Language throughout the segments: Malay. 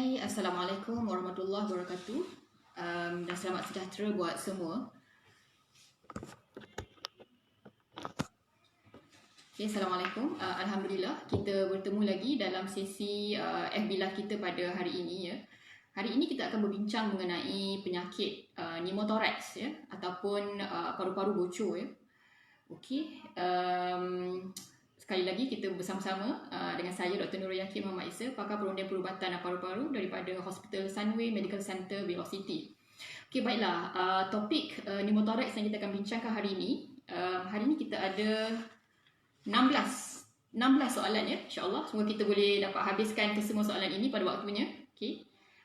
Hai, Assalamualaikum warahmatullahi wabarakatuh, dan selamat sejahtera buat semua. Okay, Assalamualaikum. Alhamdulillah kita bertemu lagi dalam sesi FB Live kita pada hari ini ya. Hari ini kita akan berbincang mengenai penyakit pneumothorax ya, ataupun paru-paru bocor ya. Okey, sekali lagi kita bersama-sama dengan saya Dr. Nurul Yakin Muhammad Isa, pakar perundian perubatan paru-paru daripada Hospital Sunway Medical Center, Velocity. Okey, baiklah, topik pneumothorax yang kita akan bincangkan hari ini. Hari ini kita ada 16 soalan ya, insya-Allah. Semoga kita boleh dapat habiskan ke semua soalan ini pada waktunya.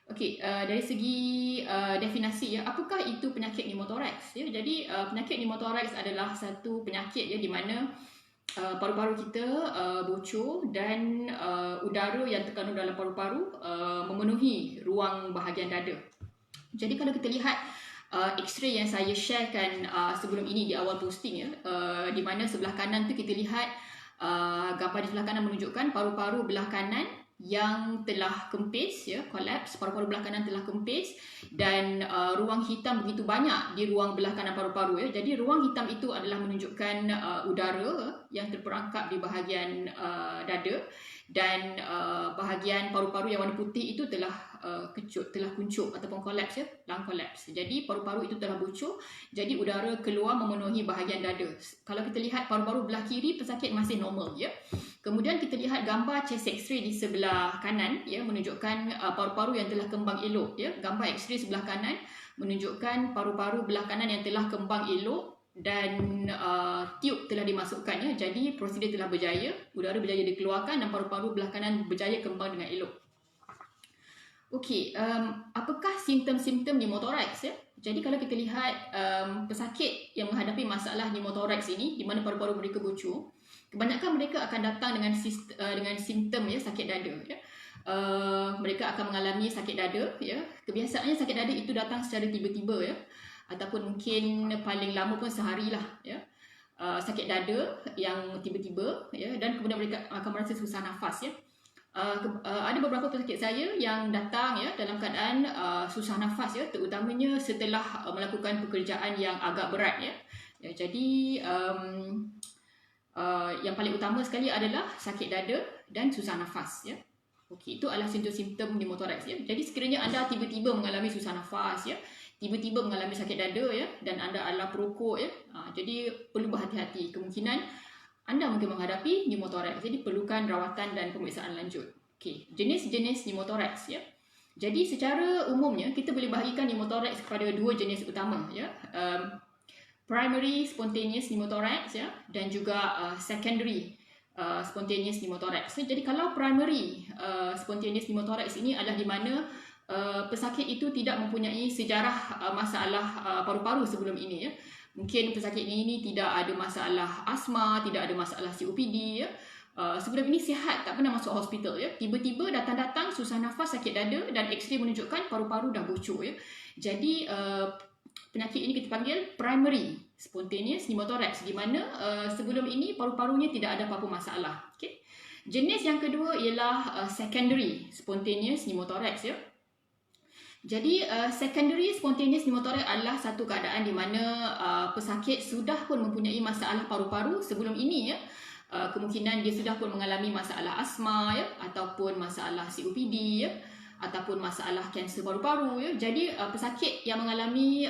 Okey, dari segi definisi ya, apakah itu penyakit pneumothorax ya? Jadi penyakit pneumothorax adalah satu penyakit ya di mana paru-paru kita bocor dan udara yang terkandung dalam paru-paru memenuhi ruang bahagian dada. Jadi kalau kita lihat X-ray yang saya sharekan sebelum ini di awal posting ya, di mana sebelah kanan tu kita lihat gambar di sebelah kanan menunjukkan paru-paru belah kanan yang telah kempis ya, collapse, paru-paru belah kanan telah kempis dan ruang hitam begitu banyak di ruang belah kanan paru-paru ya. Jadi ruang hitam itu adalah menunjukkan udara yang terperangkap di bahagian dada, dan bahagian paru-paru yang warna putih itu telah telah kuncup ataupun collapse ya, lung collapse. Jadi paru-paru itu telah bocor, jadi udara keluar memenuhi bahagian dada. Kalau kita lihat paru-paru belah kiri, pesakit masih normal ya. Kemudian kita lihat gambar chest X-ray di sebelah kanan ya, menunjukkan paru-paru yang telah kembang elok ya. Gambar X-ray sebelah kanan menunjukkan paru-paru belah kanan yang telah kembang elok dan tiub telah dimasukkan ya. Jadi prosedur telah berjaya, udara berjaya dikeluarkan dan paru-paru belah kanan berjaya kembang dengan elok. Okey, apakah simptom-simptom pneumothorax ya? Jadi kalau kita lihat pesakit yang menghadapi masalah pneumothorax ini di mana paru-paru mereka bocor, kebanyakan mereka akan datang dengan simptom ya, sakit dada ya. Mereka akan mengalami sakit dada ya. Kebiasaannya sakit dada itu datang secara tiba-tiba ya, ataupun mungkin paling lama pun sehari lah ya. Sakit dada yang tiba-tiba ya, dan kemudian mereka akan merasa susah nafas ya. Ada beberapa pesakit saya yang datang ya dalam keadaan susah nafas ya, terutamanya setelah melakukan pekerjaan yang agak berat ya. Jadi yang paling utama sekali adalah sakit dada dan susah nafas ya. Okey, itu adalah simptom-simptom pneumothorax ya. Jadi sekiranya anda tiba-tiba mengalami susah nafas ya, tiba-tiba mengalami sakit dada ya, dan anda adalah perokok ya, jadi perlu berhati-hati, kemungkinan anda mungkin menghadapi pneumothorax. Jadi perlukan rawatan dan pemeriksaan lanjut. Okey, jenis-jenis pneumothorax ya. Jadi secara umumnya kita boleh bahagikan pneumothorax kepada dua jenis utama ya. Primary spontaneous pneumothorax ya, dan juga secondary spontaneous pneumothorax. Jadi kalau primary spontaneous pneumothorax ini adalah di mana pesakit itu tidak mempunyai sejarah masalah paru-paru sebelum ini ya. Mungkin pesakit ini tidak ada masalah asma, tidak ada masalah COPD ya. Sebelum ini sihat, tak pernah masuk hospital ya. Tiba-tiba datang-datang susah nafas, sakit dada, dan X-ray menunjukkan paru-paru dah bocor ya. Jadi penyakit ini kita panggil primary spontaneous pneumothorax, di mana sebelum ini paru-parunya tidak ada apa-apa masalah. Okay. Jenis yang kedua ialah secondary spontaneous pneumothorax ya. Jadi secondary spontaneous pneumothorax adalah satu keadaan di mana pesakit sudah pun mempunyai masalah paru-paru sebelum ini ya. Kemungkinan dia sudah pun mengalami masalah asma ya, ataupun masalah COPD ya, ataupun masalah kanser paru-paru ya. Jadi pesakit yang mengalami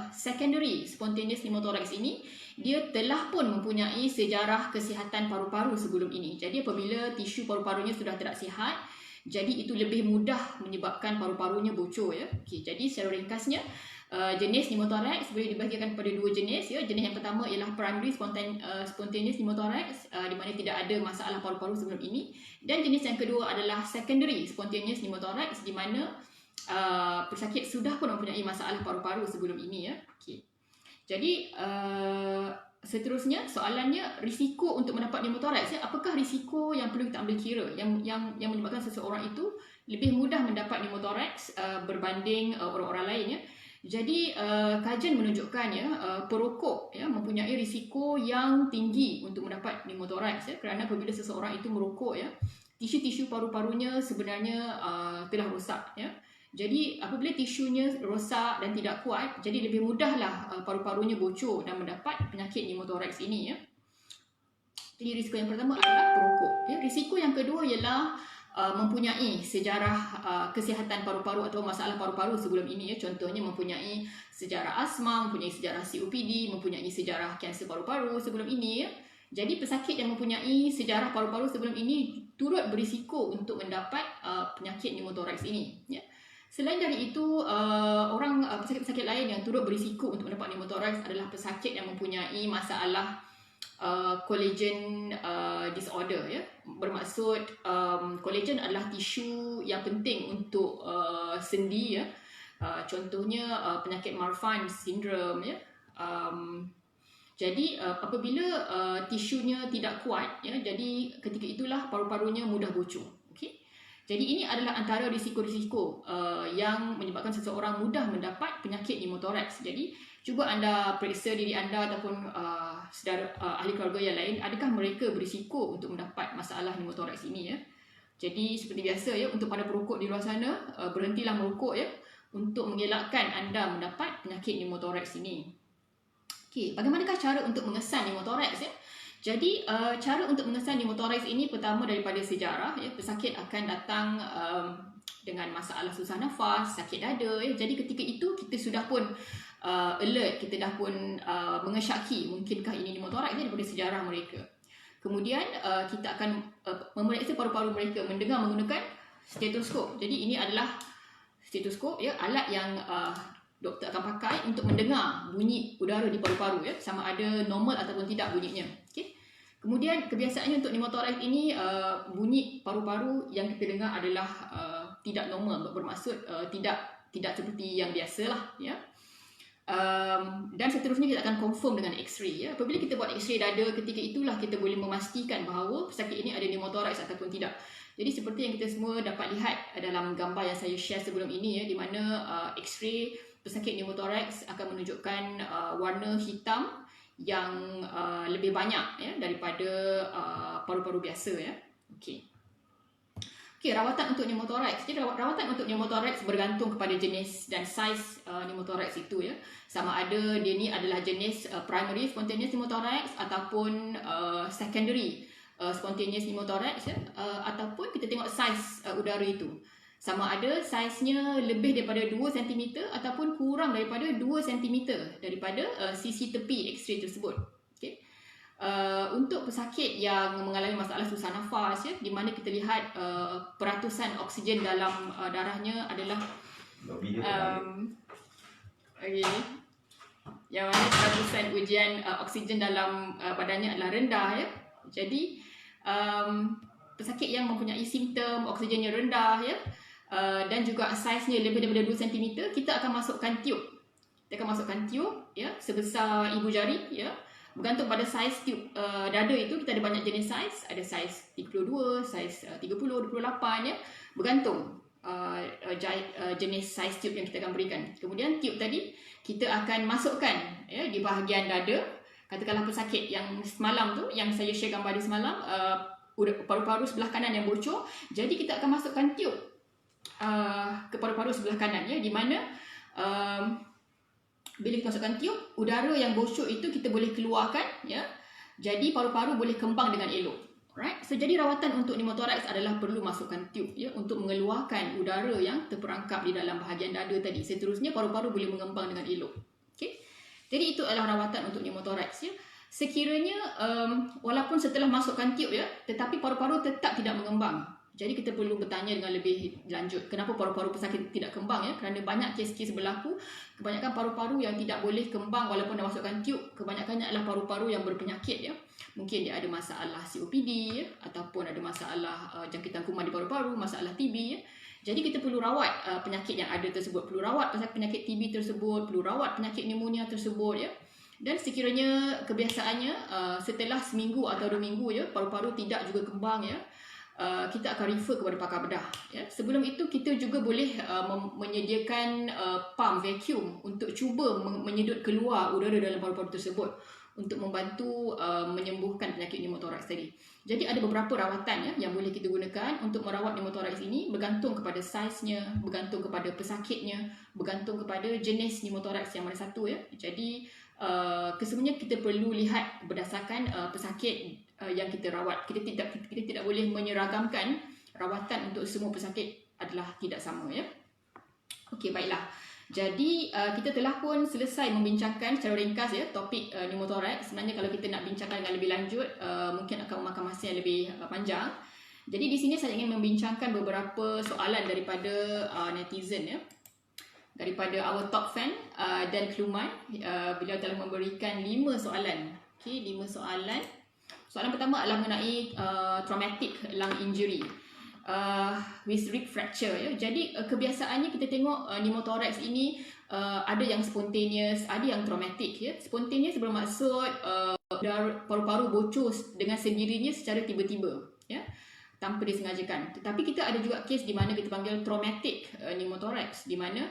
secondary spontaneous pneumothorax ini, dia telah pun mempunyai sejarah kesihatan paru-paru sebelum ini. Jadi apabila tisu paru-parunya sudah tidak sihat, jadi itu lebih mudah menyebabkan paru-parunya bocor ya. Okey, jadi secara ringkasnya jenis pneumothorax boleh dibahagikan kepada dua jenis ya. Jenis yang pertama ialah primary spontaneous pneumothorax di mana tidak ada masalah paru-paru sebelum ini, dan jenis yang kedua adalah secondary spontaneous pneumothorax di mana pesakit sudah pun mempunyai masalah paru-paru sebelum ini ya. Okey. Jadi seterusnya soalannya, risiko untuk mendapat pneumothorax ya, apakah risiko yang perlu kita ambil kira yang menyebabkan seseorang itu lebih mudah mendapat pneumothorax berbanding orang-orang lain ya. Jadi kajian menunjukkan ya, perokok ya mempunyai risiko yang tinggi untuk mendapat pneumothorax ya, kerana apabila seseorang itu merokok ya, tisu-tisu paru-parunya sebenarnya telah rosak ya. Jadi apabila tisunya rosak dan tidak kuat, jadi lebih mudahlah paru-parunya bocor dan mendapat penyakit pneumothorax ini ya. Jadi risiko yang pertama adalah perokok. Ya. Risiko yang kedua ialah mempunyai sejarah kesihatan paru-paru atau masalah paru-paru sebelum ini ya. Contohnya mempunyai sejarah asma, mempunyai sejarah COPD, mempunyai sejarah kanser paru-paru sebelum ini ya. Jadi pesakit yang mempunyai sejarah paru-paru sebelum ini turut berisiko untuk mendapat penyakit pneumothorax ini ya. Selain dari itu, pesakit-pesakit lain yang turut berisiko untuk mendapat pneumothorax adalah pesakit yang mempunyai masalah collagen disorder ya. Bermaksud collagen adalah tisu yang penting untuk sendi ya. Contohnya penyakit Marfan syndrome ya. Jadi apabila tisunya tidak kuat ya, jadi ketika itulah paru-parunya mudah bocor. Okey. Jadi ini adalah antara risiko-risiko yang menyebabkan seseorang mudah mendapat penyakit pneumothorax. Jadi cuba anda periksa diri anda ataupun ahli keluarga yang lain, adakah mereka berisiko untuk mendapat masalah pneumothorax ini ya. Jadi seperti biasa ya, untuk para perokok di luar sana, berhentilah merokok ya, untuk mengelakkan anda mendapat penyakit pneumothorax ini. Okey, bagaimanakah cara untuk mengesan pneumothorax ya? Jadi cara untuk mengesan pneumothorax ini pertama daripada sejarah ya, pesakit akan datang dengan masalah susah nafas, sakit dada ya. Jadi ketika itu kita sudah pun alert, kita dah pun mengesyaki mungkinkah ini pneumothorax daripada sejarah mereka. Kemudian kita akan memeriksa paru-paru mereka mendengar menggunakan stetoskop. Jadi ini adalah stetoskop ya, alat yang doktor akan pakai untuk mendengar bunyi udara di paru-paru ya, sama ada normal ataupun tidak bunyinya. Okey. Kemudian kebiasaannya untuk pneumothorax ini bunyi paru-paru yang kita dengar adalah tidak normal, bermaksud tidak seperti yang biasalah ya. Dan seterusnya kita akan confirm dengan X-ray ya. Apabila kita buat X-ray dada, ketika itulah kita boleh memastikan bahawa pesakit ini ada pneumothorax ataupun tidak. Jadi seperti yang kita semua dapat lihat dalam gambar yang saya share sebelum ini ya, di mana X-ray pesakit pneumothorax akan menunjukkan warna hitam yang lebih banyak ya daripada paru-paru biasa ya. Okey. Okey, rawatan untuk pneumothorax. Jadi rawatan untuk pneumothorax bergantung kepada jenis dan saiz pneumothorax itu ya. Sama ada dia ni adalah jenis primary spontaneous pneumothorax ataupun secondary spontaneous pneumothorax ya, ataupun kita tengok saiz udara itu. Sama ada saiznya lebih daripada 2 cm ataupun kurang daripada 2 cm daripada sisi tepi X-ray tersebut. Okay. Untuk pesakit yang mengalami masalah susah nafas ya, di mana kita lihat peratusan oksigen dalam darahnya adalah yang mana peratusan ujian oksigen dalam badannya adalah rendah ya. Jadi pesakit yang mempunyai simptom oksigennya rendah ya, dan juga saiznya lebih daripada 2 cm, kita akan masukkan tiub. Kita akan masukkan tiub ya, sebesar ibu jari ya. Bergantung pada saiz tiub dada itu, kita ada banyak jenis saiz. Ada saiz 32, saiz 30, 28 ya. Bergantung jenis saiz tiub yang kita akan berikan. Kemudian tiub tadi kita akan masukkan ya di bahagian dada. Katakanlah pesakit yang semalam tu, yang saya share gambar di semalam, paru-paru sebelah kanan yang bocor. Jadi kita akan masukkan tiub ke paru-paru sebelah kanan ya, di mana bila kita masukkan tiub, udara yang bocor itu kita boleh keluarkan ya. Jadi paru-paru boleh kembang dengan elok. Alright. So jadi rawatan untuk pneumothorax adalah perlu masukkan tiub ya, untuk mengeluarkan udara yang terperangkap di dalam bahagian dada tadi. Seterusnya paru-paru boleh mengembang dengan elok. Okey. Jadi itu adalah rawatan untuk pneumothorax ya. Sekiranya walaupun setelah masukkan tiub ya, tetapi paru-paru tetap tidak mengembang. Jadi kita perlu bertanya dengan lebih lanjut, kenapa paru-paru pesakit tidak kembang ya? Kerana banyak kes-kes berlaku, kebanyakan paru-paru yang tidak boleh kembang walaupun dah masukkan tiub, kebanyakannya adalah paru-paru yang berpenyakit ya. Mungkin dia ada masalah COPD ya, ataupun ada masalah jangkitan kuman di paru-paru, masalah TB ya. Jadi kita perlu rawat penyakit yang ada tersebut, perlu rawat penyakit TB tersebut, perlu rawat penyakit pneumonia tersebut ya. Dan sekiranya kebiasaannya setelah seminggu atau 2 minggu ya, paru-paru tidak juga kembang ya, kita akan refer kepada pakar bedah. Ya. Sebelum itu kita juga boleh menyediakan pump vacuum untuk cuba menyedut keluar udara dalam paru-paru tersebut untuk membantu menyembuhkan penyakit pneumotoraks tadi. Jadi ada beberapa rawatan ya yang boleh kita gunakan untuk merawat pneumotoraks ini, bergantung kepada saiznya, bergantung kepada pesakitnya, bergantung kepada jenis pneumotoraks yang mana satu ya. Jadi kesemuanya kita perlu lihat berdasarkan pesakit yang kita rawat. Kita tidak boleh menyeragamkan rawatan untuk semua pesakit adalah tidak sama ya. Okey, baiklah. Jadi kita telah pun selesai membincangkan secara ringkas ya topik pneumotoraks. Sebenarnya kalau kita nak bincangkan dengan lebih lanjut mungkin akan memakan masa yang lebih panjang. Jadi di sini saya ingin membincangkan beberapa soalan daripada netizen ya. Daripada our top fan dan Kluman, beliau telah memberikan 5 soalan. Okey, 5 soalan. Soalan pertama adalah mengenai traumatic lung injury with rib fracture ya. Jadi kebiasaannya kita tengok pneumotoraks ini ada yang spontaneous, ada yang traumatic ya. Spontaneous bermaksud paru-paru bocor dengan sendirinya secara tiba-tiba ya, tanpa disengajakan. Tetapi kita ada juga kes di mana kita panggil traumatic pneumotoraks, di mana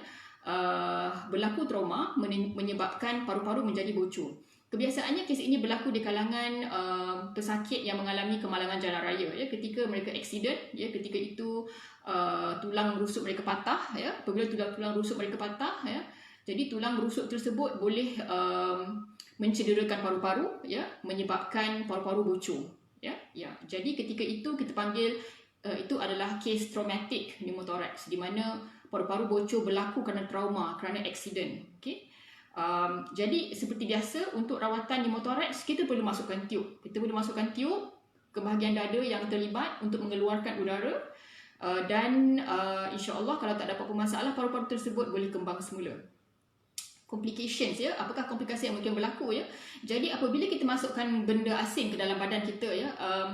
berlaku trauma menyebabkan paru-paru menjadi bocor. Kebiasaannya kes ini berlaku di kalangan pesakit yang mengalami kemalangan jalan raya ya, ketika mereka accident ya, ketika itu tulang rusuk mereka patah ya. Apabila tulang rusuk mereka patah ya, jadi tulang rusuk tersebut boleh mencederakan paru-paru ya, menyebabkan paru-paru bocor ya. Jadi ketika itu kita panggil itu adalah kes traumatic pneumotoraks, di mana paru-paru bocor berlaku kerana trauma, kerana accident. Okey. Jadi seperti biasa untuk rawatan pneumotoraks kita perlu masukkan tiub. Kita perlu masukkan tiub ke bahagian dada yang terlibat untuk mengeluarkan udara dan insya-Allah kalau tak ada apa-apa masalah paru-paru tersebut boleh kembang semula. Complications ya, apakah komplikasi yang mungkin berlaku ya. Jadi apabila kita masukkan benda asing ke dalam badan kita ya,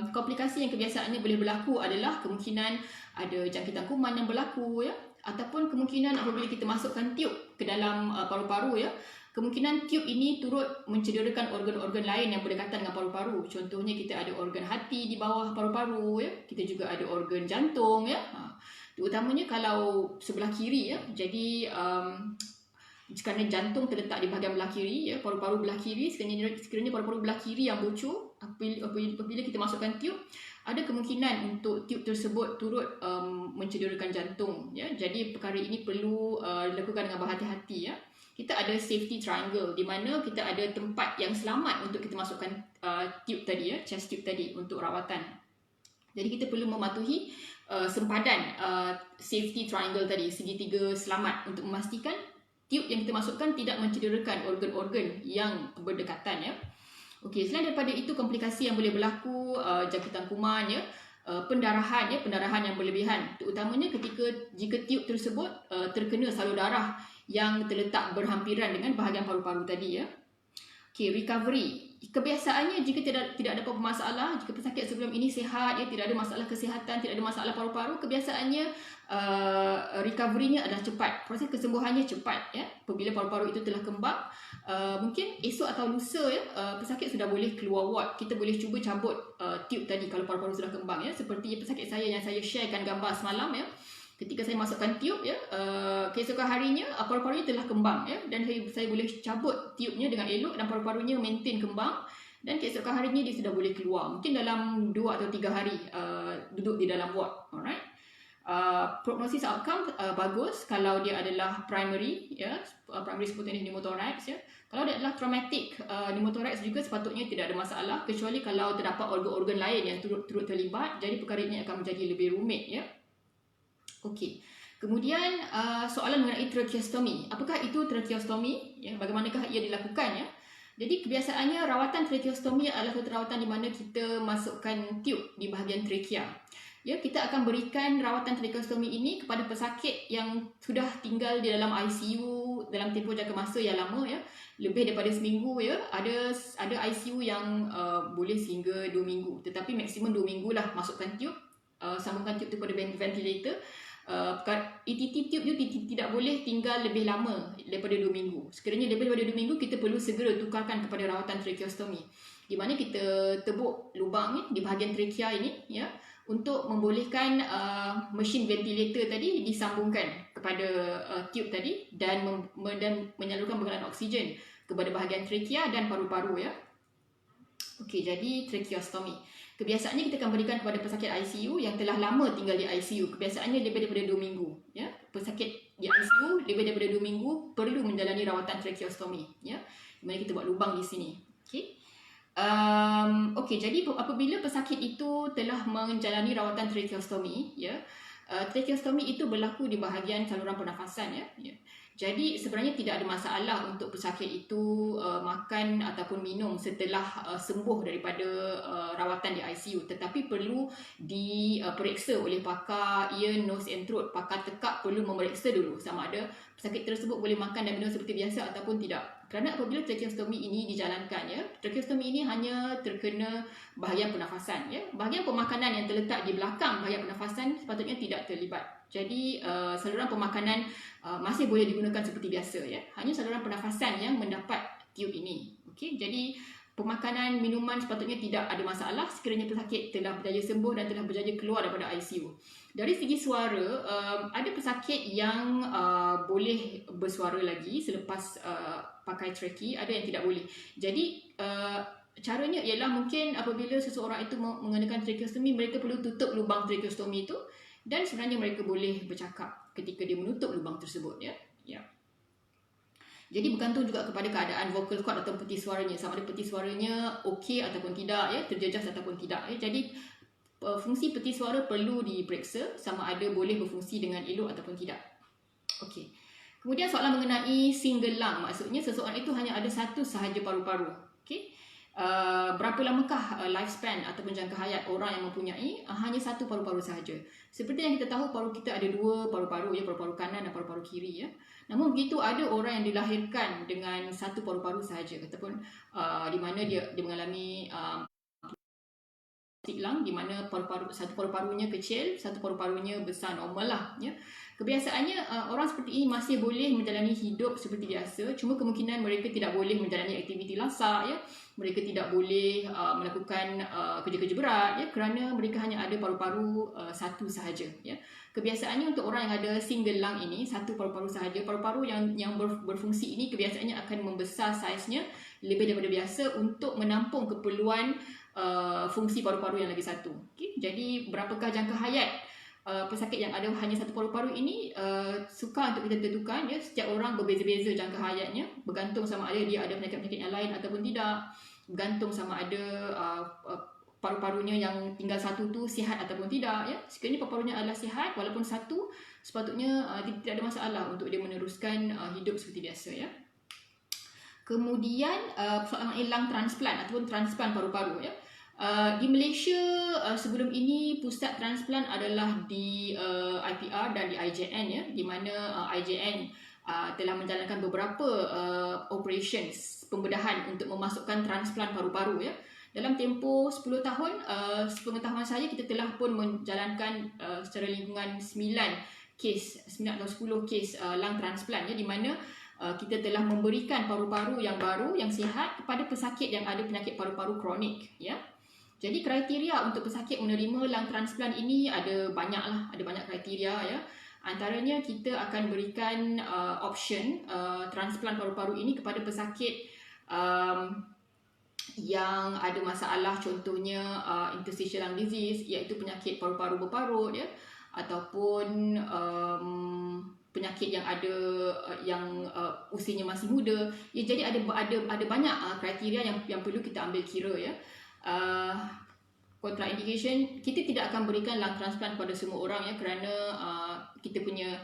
komplikasi yang kebiasaannya boleh berlaku adalah kemungkinan ada jangkitan kuman yang berlaku ya, ataupun kemungkinan apabila kita masukkan tiub ke dalam paru-paru ya, kemungkinan tiub ini turut mencederakan organ-organ lain yang berdekatan dengan paru-paru. Contohnya kita ada organ hati di bawah paru-paru ya, kita juga ada organ jantung ya. Terutamanya kalau sebelah kiri ya. Jadi kerana jantung terletak di bahagian belah kiri ya, paru-paru belah kiri, sekiranya paru-paru belah kiri yang bocor apabila kita masukkan tiub, ada kemungkinan untuk tiub tersebut turut mencederakan jantung ya. Jadi perkara ini perlu dilakukan dengan berhati-hati ya. Kita ada safety triangle di mana kita ada tempat yang selamat untuk kita masukkan tiub tadi ya, chest tube tadi untuk rawatan. Jadi kita perlu mematuhi sempadan safety triangle tadi, segitiga selamat, untuk memastikan tiub yang kita masukkan tidak mencederakan organ-organ yang berdekatan ya. Okey, selain daripada itu komplikasi yang boleh berlaku jangkitan kuman ya, pendarahan ya, pendarahan yang berlebihan, terutamanya jika tiub tersebut terkena salur darah yang terletak berhampiran dengan bahagian paru-paru tadi ya. Okey, recovery. Kebiasaannya jika tidak ada apa-apa masalah, jika pesakit sebelum ini sihat ya, tidak ada masalah kesihatan, tidak ada masalah paru-paru, kebiasaannya recovery-nya adalah cepat. Proses kesembuhannya cepat ya. Apabila paru-paru itu telah kembang, mungkin esok atau lusa ya, pesakit sudah boleh keluar ward. Kita boleh cuba cabut tiub tadi kalau paru-paru sudah kembang ya. Seperti pesakit saya yang saya sharekan gambar semalam ya. Ketika saya masukkan tiub ya, keesokan harinya paru-parunya telah kembang ya, dan saya boleh cabut tiubnya dengan elok dan paru-parunya maintain kembang, dan keesokan harinya dia sudah boleh keluar. Mungkin dalam 2 atau 3 hari duduk di dalam ward. Alright. Prognosis outcome bagus kalau dia adalah primary ya, primary spontaneous pneumotoraks ya. Kalau dia adalah traumatic pneumotoraks juga sepatutnya tidak ada masalah, kecuali kalau terdapat organ-organ lain yang turut terlibat, jadi perkara ini akan menjadi lebih rumit ya. Okey. Kemudian soalan mengenai tracheostomy. Apakah itu tracheostomy? Ya, bagaimanakah ia dilakukan ya? Jadi kebiasaannya rawatan tracheostomy adalah satu rawatan di mana kita masukkan tiub di bahagian trachea. Ya, kita akan berikan rawatan tracheostomy ini kepada pesakit yang sudah tinggal di dalam ICU dalam tempoh jangka masa yang lama ya, lebih daripada seminggu ya. Ada ICU yang boleh sehingga 2 minggu, tetapi maksimum 2 minggu lah masukkan tiub, sambungkan tiub kepada ventilator. ETT tube tu tidak boleh tinggal lebih lama daripada 2 minggu. Sekiranya lebih daripada 2 minggu, kita perlu segera tukarkan kepada rawatan tracheostomy, di mana kita tebuk lubang ni di bahagian trachea ini, ya, untuk membolehkan mesin ventilator tadi disambungkan kepada tube tadi dan menyalurkan bekalan oksigen kepada bahagian trachea dan paru-paru, ya. Okey, jadi tracheostomy. Kebiasaannya kita akan berikan kepada pesakit ICU yang telah lama tinggal di ICU. Kebiasaannya lebih daripada 2 minggu. Ya? Pesakit di ICU lebih daripada 2 minggu perlu menjalani rawatan tracheostomy. Ya? Di mana kita buat lubang di sini. Okey. Jadi apabila pesakit itu telah menjalani rawatan tracheostomy, ya, tracheostomy itu berlaku di bahagian saluran pernafasan, ya. Jadi sebenarnya tidak ada masalah untuk pesakit itu makan ataupun minum setelah sembuh daripada rawatan di ICU, tetapi perlu diperiksa oleh pakar ear, nose and throat. Pakar tekak perlu memeriksa dulu sama ada pesakit tersebut boleh makan dan minum seperti biasa ataupun tidak. Kerana apabila tracheostomy ini dijalankan, ya, tracheostomy ini hanya terkena bahagian pernafasan, ya. Bahagian pemakanan yang terletak di belakang bahagian pernafasan sepatutnya tidak terlibat. Jadi saluran pemakanan masih boleh digunakan seperti biasa, ya. Hanya saluran pernafasan yang mendapat tube ini. Okey, jadi pemakanan minuman sepatutnya tidak ada masalah sekiranya pesakit telah berjaya sembuh dan telah berjaya keluar daripada ICU. Dari segi suara, ada pesakit yang boleh bersuara lagi selepas pakai trachea, ada yang tidak boleh. Jadi caranya ialah mungkin apabila seseorang itu mengenakan tracheostomy, mereka perlu tutup lubang tracheostomy itu dan sebenarnya mereka boleh bercakap ketika dia menutup lubang tersebut, ya. Ya. Jadi bergantung juga kepada keadaan vocal cord atau peti suaranya, sama ada peti suaranya okey ataupun tidak, ya, terjejas ataupun tidak, ya. Jadi fungsi peti suara perlu diperiksa sama ada boleh berfungsi dengan elok ataupun tidak. Okey. Kemudian soalan mengenai single lung, maksudnya seseorang itu hanya ada satu sahaja paru-paru. Okey. Berapa lamakah lifespan ataupun jangka hayat orang yang mempunyai hanya satu paru-paru sahaja. Seperti yang kita tahu, paru kita ada dua paru-paru, ya, paru-paru kanan dan paru-paru kiri, ya. Namun begitu ada orang yang dilahirkan dengan satu paru-paru sahaja ataupun di mana dia mengalami lung, di mana satu paru-parunya kecil, satu paru-parunya besar, normal lah, ya. Kebiasaannya orang seperti ini masih boleh menjalani hidup seperti biasa, cuma kemungkinan mereka tidak boleh menjalani aktiviti lasak, ya. Mereka tidak boleh melakukan kerja-kerja berat, ya, kerana mereka hanya ada paru-paru satu sahaja, ya. Kebiasaannya untuk orang yang ada single lung ini, satu paru-paru sahaja, paru-paru yang berfungsi ini kebiasaannya akan membesar saiznya lebih daripada biasa untuk menampung keperluan fungsi paru-paru yang lagi satu. Okay? Jadi berapakah jangka hayat pesakit yang ada hanya satu paru-paru ini, sukar untuk kita tentukan, ya. Setiap orang berbeza-beza jangka hayatnya, bergantung sama ada dia ada penyakit-penyakit yang lain ataupun tidak, bergantung sama ada paru-parunya yang tinggal satu tu sihat ataupun tidak, ya. Sekiranya paru-parunya adalah sihat walaupun satu, sepatutnya tidak ada masalah untuk dia meneruskan hidup seperti biasa, ya. Kemudian soalan lung transplant ataupun transplant paru-paru, ya. Di Malaysia sebelum ini pusat transplant adalah di IPR dan di IJN, ya, di mana IJN telah menjalankan beberapa operations pembedahan untuk memasukkan transplant paru-paru, ya. Dalam tempoh 10 tahun, sepengetahuan saya kita telah pun menjalankan secara lingkungan 9 atau 10 kes lung transplant, ya, di mana kita telah memberikan paru-paru yang baru yang sihat kepada pesakit yang ada penyakit paru-paru kronik, ya. Jadi kriteria untuk pesakit menerima lung transplant ini ada banyak kriteria, ya. Antaranya kita akan berikan option transplant paru-paru ini kepada pesakit yang ada masalah, contohnya interstitial lung disease, iaitu penyakit paru-paru berparut, ya, ataupun penyakit yang ada yang usianya masih muda, ya. Jadi ada banyak kriteria yang perlu kita ambil kira, ya. Contraindication, kita tidak akan berikan lung transplant pada semua orang, ya, kerana kita punya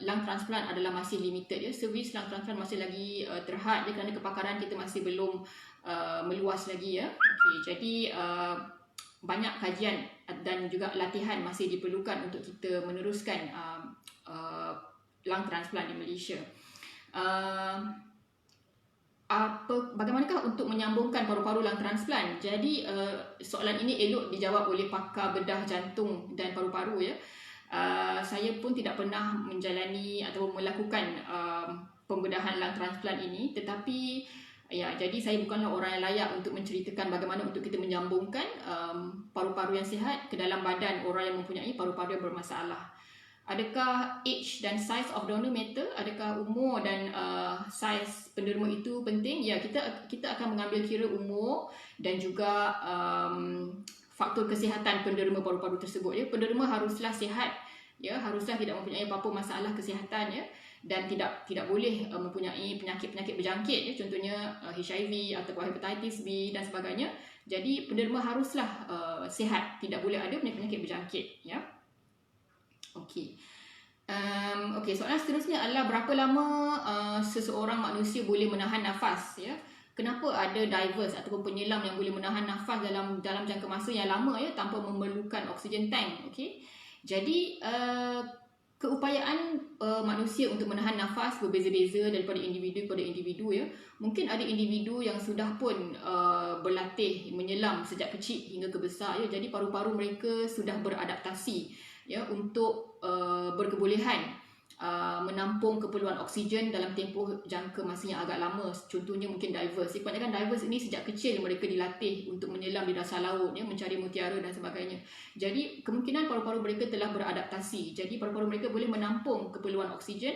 lung transplant adalah masih limited, ya. Servis lung transplant masih lagi terhad, ya, kerana kepakaran kita masih belum meluas lagi, ya. Okay, jadi banyak kajian dan juga latihan masih diperlukan untuk kita meneruskan lung transplant di Malaysia. Bagaimanakah untuk menyambungkan paru-paru lung transplant? Jadi soalan ini elok dijawab oleh pakar bedah jantung dan paru-paru, ya. Saya pun tidak pernah menjalani atau melakukan pembedahan lung transplant ini, tetapi ya, jadi saya bukanlah orang yang layak untuk menceritakan bagaimana untuk kita menyambungkan paru-paru yang sihat ke dalam badan orang yang mempunyai paru-paru yang bermasalah. Adakah age dan size of donor matter? Adakah umur dan size penderma itu penting? Ya, kita akan mengambil kira umur dan juga faktor kesihatan penderma paru-paru tersebut. Ya, penderma haruslah sihat, ya, haruslah tidak mempunyai apa-apa masalah kesihatan, ya, dan tidak boleh mempunyai penyakit-penyakit berjangkit, ya, contohnya HIV atau hepatitis B dan sebagainya. Jadi penderma haruslah sihat, tidak boleh ada penyakit-penyakit berjangkit, ya. Okey. Okey, soalan seterusnya adalah berapa lama seseorang manusia boleh menahan nafas, ya? Kenapa ada divers ataupun penyelam yang boleh menahan nafas dalam jangka masa yang lama, ya, tanpa memerlukan oksigen tank, okey? Jadi keupayaan manusia untuk menahan nafas berbeza-beza daripada individu kepada individu, ya. Mungkin ada individu yang sudah pun berlatih menyelam sejak kecil hingga ke besar, ya. Jadi paru-paru mereka sudah beradaptasi, ya, untuk berkebolehan menampung keperluan oksigen dalam tempoh jangka masa yang agak lama. Contohnya mungkin divers. Kebanyakan divers ini sejak kecil mereka dilatih untuk menyelam di dasar laut, ya, mencari mutiara dan sebagainya. Jadi kemungkinan paru-paru mereka telah beradaptasi. Jadi paru-paru mereka boleh menampung keperluan oksigen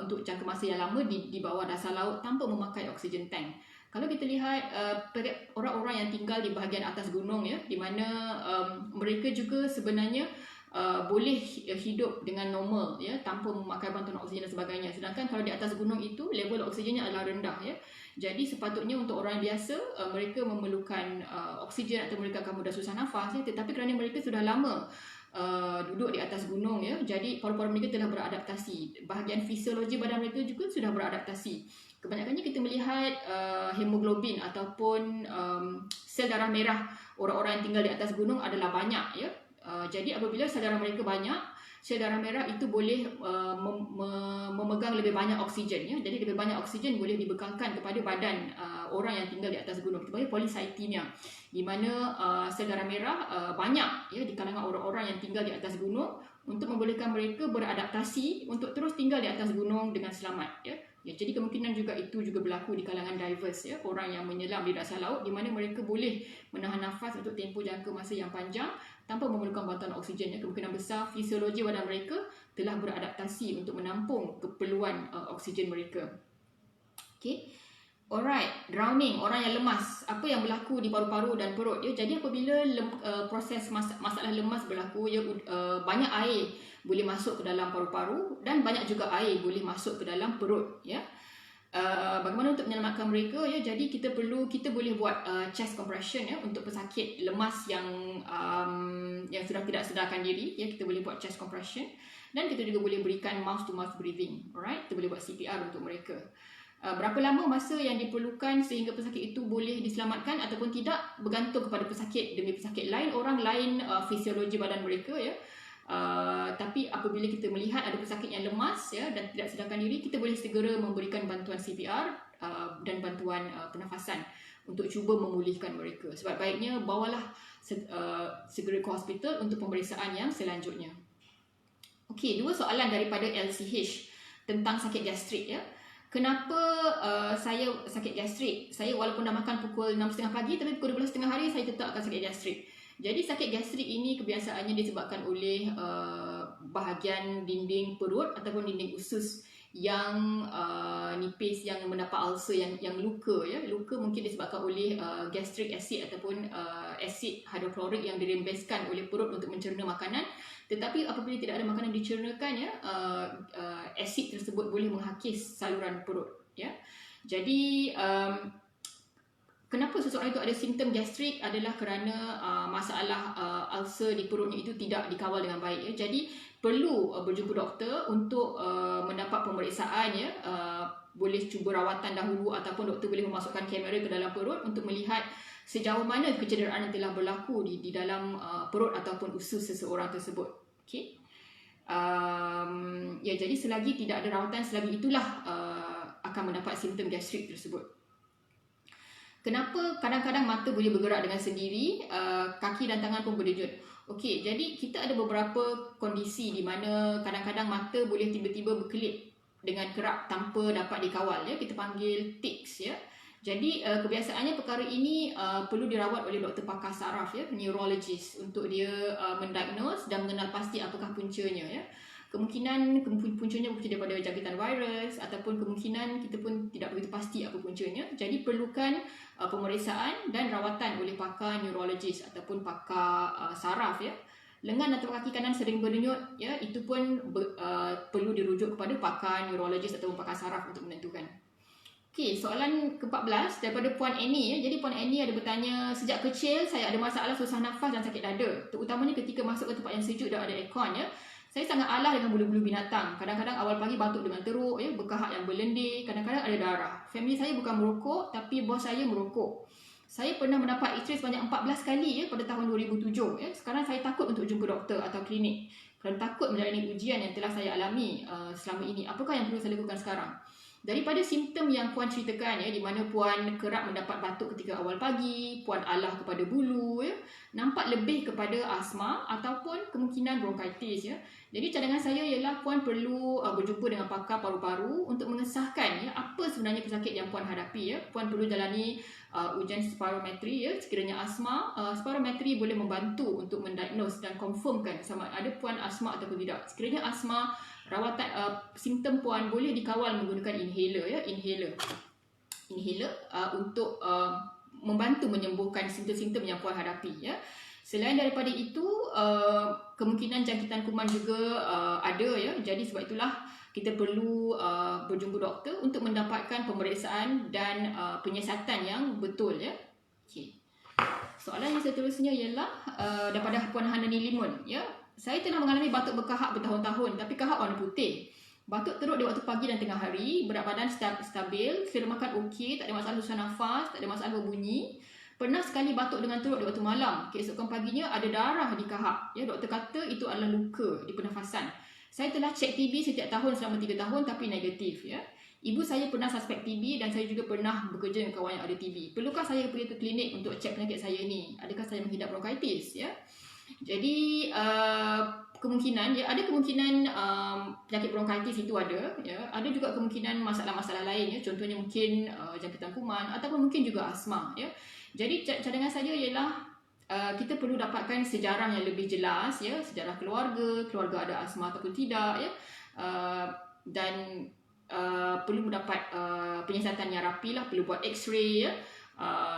untuk jangka masa yang lama di bawah dasar laut tanpa memakai oksigen tank. Kalau kita lihat orang-orang yang tinggal di bahagian atas gunung, ya, di mana mereka juga sebenarnya boleh hidup dengan normal, ya, tanpa memakai bantuan oksigen dan sebagainya. Sedangkan kalau di atas gunung itu level oksigennya adalah rendah, ya. Jadi sepatutnya untuk orang biasa mereka memerlukan oksigen atau mereka akan mudah susah nafas, ya, tetapi kerana mereka sudah lama duduk di atas gunung, ya, jadi paru-paru mereka telah beradaptasi. Bahagian fisiologi badan mereka juga sudah beradaptasi. Kebanyakannya kita melihat hemoglobin ataupun sel darah merah orang-orang yang tinggal di atas gunung adalah banyak, ya. Jadi apabila sel darah mereka banyak, sel darah merah itu boleh memegang lebih banyak oksigen, ya. Jadi lebih banyak oksigen boleh dibekalkan kepada badan orang yang tinggal di atas gunung. Kita panggil polycythemia, di mana sel darah merah banyak, ya, di kalangan orang-orang yang tinggal di atas gunung untuk membolehkan mereka beradaptasi untuk terus tinggal di atas gunung dengan selamat, ya. Ya, jadi kemungkinan juga itu juga berlaku di kalangan divers, ya, orang yang menyelam di dasar laut, di mana mereka boleh menahan nafas untuk tempoh jangka masa yang panjang tanpa memerlukan bantuan oksigen, ya. Kemungkinan besar fisiologi badan mereka telah beradaptasi untuk menampung keperluan oksigen mereka. Okay. Alright, drowning, orang yang lemas. Apa yang berlaku di paru-paru dan perut, ya? Jadi apabila proses masalah lemas berlaku, ya, banyak air boleh masuk ke dalam paru-paru dan banyak juga air boleh masuk ke dalam perut, ya. Bagaimana untuk menyelamatkan mereka, ya? Jadi kita boleh buat chest compression, ya, untuk pesakit lemas yang sudah tidak sedarkan diri, ya. Kita boleh buat chest compression dan kita juga boleh berikan mouth to mouth breathing. Alright, kita boleh buat CPR untuk mereka. Berapa lama masa yang diperlukan sehingga pesakit itu boleh diselamatkan ataupun tidak bergantung kepada pesakit demi pesakit lain, orang lain, fisiologi badan mereka, ya. Tapi apabila kita melihat ada pesakit yang lemas, ya, dan tidak sedarkan diri, kita boleh segera memberikan bantuan CPR dan bantuan pernafasan untuk cuba memulihkan mereka. Sebab baiknya bawalah segera ke hospital untuk pemeriksaan yang selanjutnya. Okey, 2 soalan daripada LCH tentang sakit gastrik, ya. Kenapa saya sakit gastrik? Saya walaupun dah makan pukul 6.30 pagi, tapi pukul 12.30 hari saya tetap akan sakit gastrik. Jadi sakit gastrik ini kebiasaannya disebabkan oleh bahagian dinding perut ataupun dinding usus yang nipis, yang mendapat ulcer, yang luka, ya. Luka mungkin disebabkan oleh gastric acid ataupun asid hidroklorik yang dirembeskan oleh perut untuk mencerna makanan. Tetapi apabila tidak ada makanan dicernakan, ya, asid tersebut boleh menghakis saluran perut, ya. Jadi kenapa seseorang itu ada simptom gastrik adalah kerana masalah ulcer di perutnya itu tidak dikawal dengan baik, ya. Jadi perlu berjumpa doktor untuk mendapat pemeriksaan, ya. Boleh cuba rawatan dahulu ataupun doktor boleh memasukkan kamera ke dalam perut untuk melihat sejauh mana kecederaan yang telah berlaku di dalam perut ataupun usus seseorang tersebut. Okay. Ya, jadi selagi tidak ada rawatan, selagi itulah akan mendapat simptom gastrik tersebut. Kenapa kadang-kadang mata boleh bergerak dengan sendiri, kaki dan tangan pun boleh Okey, jadi kita ada beberapa kondisi di mana kadang-kadang mata boleh tiba-tiba berkelip dengan kerap tanpa dapat dikawal ya. Kita panggil tics ya. Jadi kebiasaannya perkara ini perlu dirawat oleh doktor pakar saraf ya, neurologist, untuk dia mendiagnose dan mengenal pasti apakah puncanya ya. Kemungkinan puncanya punca daripada jangkitan virus ataupun kemungkinan kita pun tidak begitu pasti apa puncanya. Jadi perlukan pemeriksaan dan rawatan oleh pakar neurologis ataupun pakar saraf ya. Lengan atau kaki kanan sering berdenyut ya, itu pun perlu dirujuk kepada pakar neurologis ataupun pakar saraf untuk menentukan. Okey, soalan ke-14 daripada Puan Annie ya. Jadi Puan Annie ada bertanya, sejak kecil saya ada masalah susah nafas dan sakit dada, terutamanya ketika masuk ke tempat yang sejuk dan ada aircon ya. Saya sangat alah dengan bulu-bulu binatang. Kadang-kadang awal pagi batuk dengan teruk ya, berkahak yang berlendir, kadang-kadang ada darah. Family saya bukan merokok tapi bos saya merokok. Saya pernah mendapat X-ray sebanyak 14 kali ya pada tahun 2007 ya. Sekarang saya takut untuk jumpa doktor atau klinik kerana takut menjalani ujian yang telah saya alami selama ini. Apakah yang perlu saya lakukan sekarang? Daripada simptom yang Puan ceritakan ya, di mana Puan kerap mendapat batuk ketika awal pagi, Puan alah kepada bulu ya, nampak lebih kepada asma ataupun kemungkinan bronkitis ya. Jadi cadangan saya ialah Puan perlu berjumpa dengan pakar paru-paru untuk mengesahkan ya apa sebenarnya pesakit yang Puan hadapi ya. Puan perlu jalani ujian spirometri ya. Sekiranya asma, spirometri boleh membantu untuk mendiagnose dan confirmkan sama ada Puan asma ataupun tidak. Sekiranya asma, rawatan simptom Puan boleh dikawal menggunakan inhaler ya, inhaler untuk membantu menyembuhkan simptom-simptom yang Puan hadapi ya. Selain daripada itu, kemungkinan jangkitan kuman juga ada ya. Jadi sebab itulah kita perlu berjumpa doktor untuk mendapatkan pemeriksaan dan penyiasatan yang betul ya. Okey. Soalan yang seterusnya ialah daripada Puan Hanani Limun ya. Saya telah mengalami batuk berkahak bertahun-tahun tapi kahak warna putih. Batuk teruk di waktu pagi dan tengah hari, berat badan stabil, selera makan okey, tak ada masalah susah nafas, tak ada masalah berbunyi. Pernah sekali batuk dengan teruk di waktu malam. Keesokan paginya ada darah di kahak. Ya, doktor kata itu adalah luka di pernafasan. Saya telah cek TB setiap tahun selama 3 tahun tapi negatif ya. Ibu saya pernah suspek TB dan saya juga pernah bekerja dengan kawan yang ada TB. Perlukah saya pergi ke klinik untuk cek penyakit saya ini? Adakah saya menghidap bronkitis ya? Jadi kemungkinan ya, ada kemungkinan penyakit bronkitis itu ada ya. Ada juga kemungkinan masalah-masalah lain ya. Contohnya mungkin jangkitan kuman ataupun mungkin juga asma ya. Jadi cadangan saya ialah kita perlu dapatkan sejarah yang lebih jelas ya, sejarah keluarga ada asma ataupun tidak ya. Dan perlu mendapat penyiasatan yang rapi lah, perlu buat X-ray ya.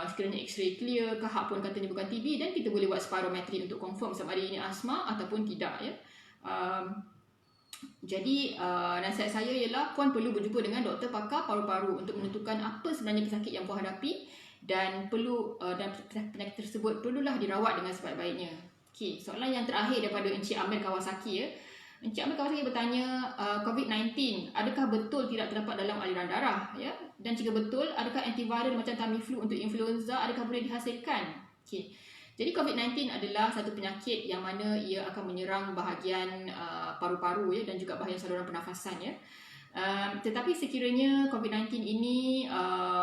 Sekiranya X-ray clear, kahak pun katanya bukan TB, dan kita boleh buat spirometri untuk confirm sama ada ini asma ataupun tidak ya. Jadi nasihat saya ialah Puan perlu berjumpa dengan doktor pakar paru-paru untuk menentukan apa sebenarnya pesakit yang Puan hadapi dan dan penyakit tersebut perlulah dirawat dengan sebaik-baiknya. Okey, soalan yang terakhir daripada Encik Amir Kawasaki ya. Encik Amir Kawasaki bertanya, COVID-19 adakah betul tidak terdapat dalam aliran darah ya? Dan jika betul, adakah antiviral macam Tamiflu untuk influenza adakah boleh dihasilkan? Okey. Jadi COVID-19 adalah satu penyakit yang mana ia akan menyerang bahagian paru-paru ya, dan juga bahagian saluran pernafasan ya. Tetapi sekiranya COVID-19 ini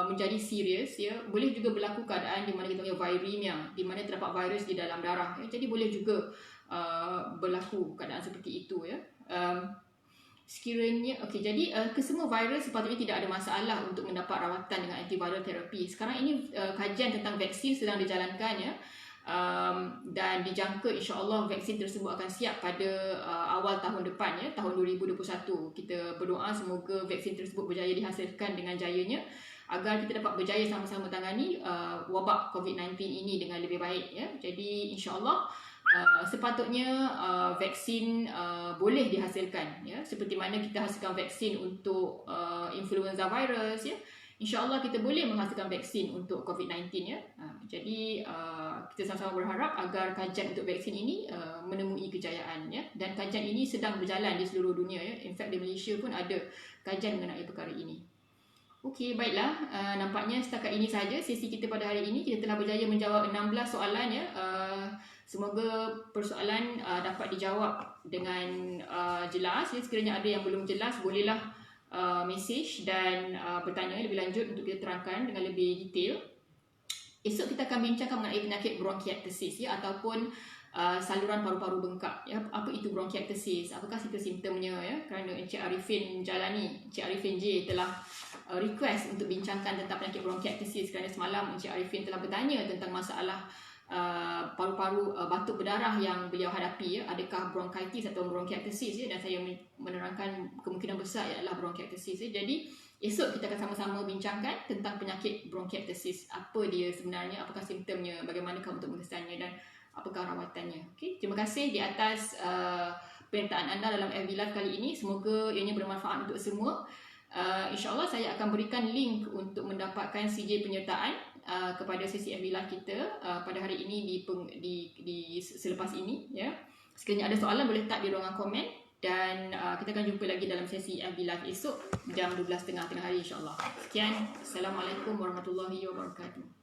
menjadi serius ya, boleh juga berlaku keadaan di mana kita panggil viremia, di mana terdapat virus di dalam darah ya. Jadi boleh juga berlaku keadaan seperti itu ya. Sekiranya jadi kesemua virus sepatutnya tidak ada masalah untuk mendapat rawatan dengan antiviral therapy. Sekarang ini kajian tentang vaksin sedang dijalankan ya. Dan dijangka insya-Allah vaksin tersebut akan siap pada awal tahun depan ya, tahun 2021. Kita berdoa semoga vaksin tersebut berjaya dihasilkan dengan jayanya agar kita dapat berjaya sama-sama tangani wabak COVID-19 ini dengan lebih baik ya. Jadi insya-Allah sepatutnya vaksin boleh dihasilkan ya, seperti mana kita hasilkan vaksin untuk influenza virus ya. InsyaAllah kita boleh menghasilkan vaksin untuk COVID-19 ya. Jadi kita sama-sama berharap agar kajian untuk vaksin ini menemui kejayaan ya. Dan kajian ini sedang berjalan di seluruh dunia ya. In fact di Malaysia pun ada kajian mengenai perkara ini. Okey, baiklah. Nampaknya setakat ini sahaja sesi kita pada hari ini. Kita telah berjaya menjawab 16 soalan ya. Semoga persoalan dapat dijawab dengan jelas ya. Sekiranya ada yang belum jelas, bolehlah message dan bertanya lebih lanjut untuk kita terangkan dengan lebih detail. Esok kita akan bincangkan mengenai penyakit bronkiectasis ya, ataupun saluran paru-paru bengkak ya. Apa itu bronkiectasis, apakah simptom-simptomnya ya. Kerana Encik Arifin J telah request untuk bincangkan tentang penyakit bronkiectasis kerana semalam Encik Arifin telah bertanya tentang masalah paru-paru batuk berdarah yang beliau hadapi ya. Adakah bronkitis atau bronkiectasis ya, dan saya menerangkan kemungkinan besar ialah bronkiectasis ya. Jadi esok kita akan sama-sama bincangkan tentang penyakit bronkiectasis, apa dia sebenarnya, apakah simptomnya, bagaimanakah untuk mengesannya dan apakah rawatannya. Okey, terima kasih di atas penyertaan anda dalam FB Live kali ini. Semoga ianya bermanfaat untuk semua. InsyaAllah saya akan berikan link untuk mendapatkan CJ penyertaan kepada sesi FB Live kita pada hari ini di selepas ini ya. Sekiranya ada soalan boleh type di ruangan komen, dan kita akan jumpa lagi dalam sesi FB Live esok jam 12.30 tengah hari insyaAllah. Sekian, Assalamualaikum warahmatullahi wabarakatuh.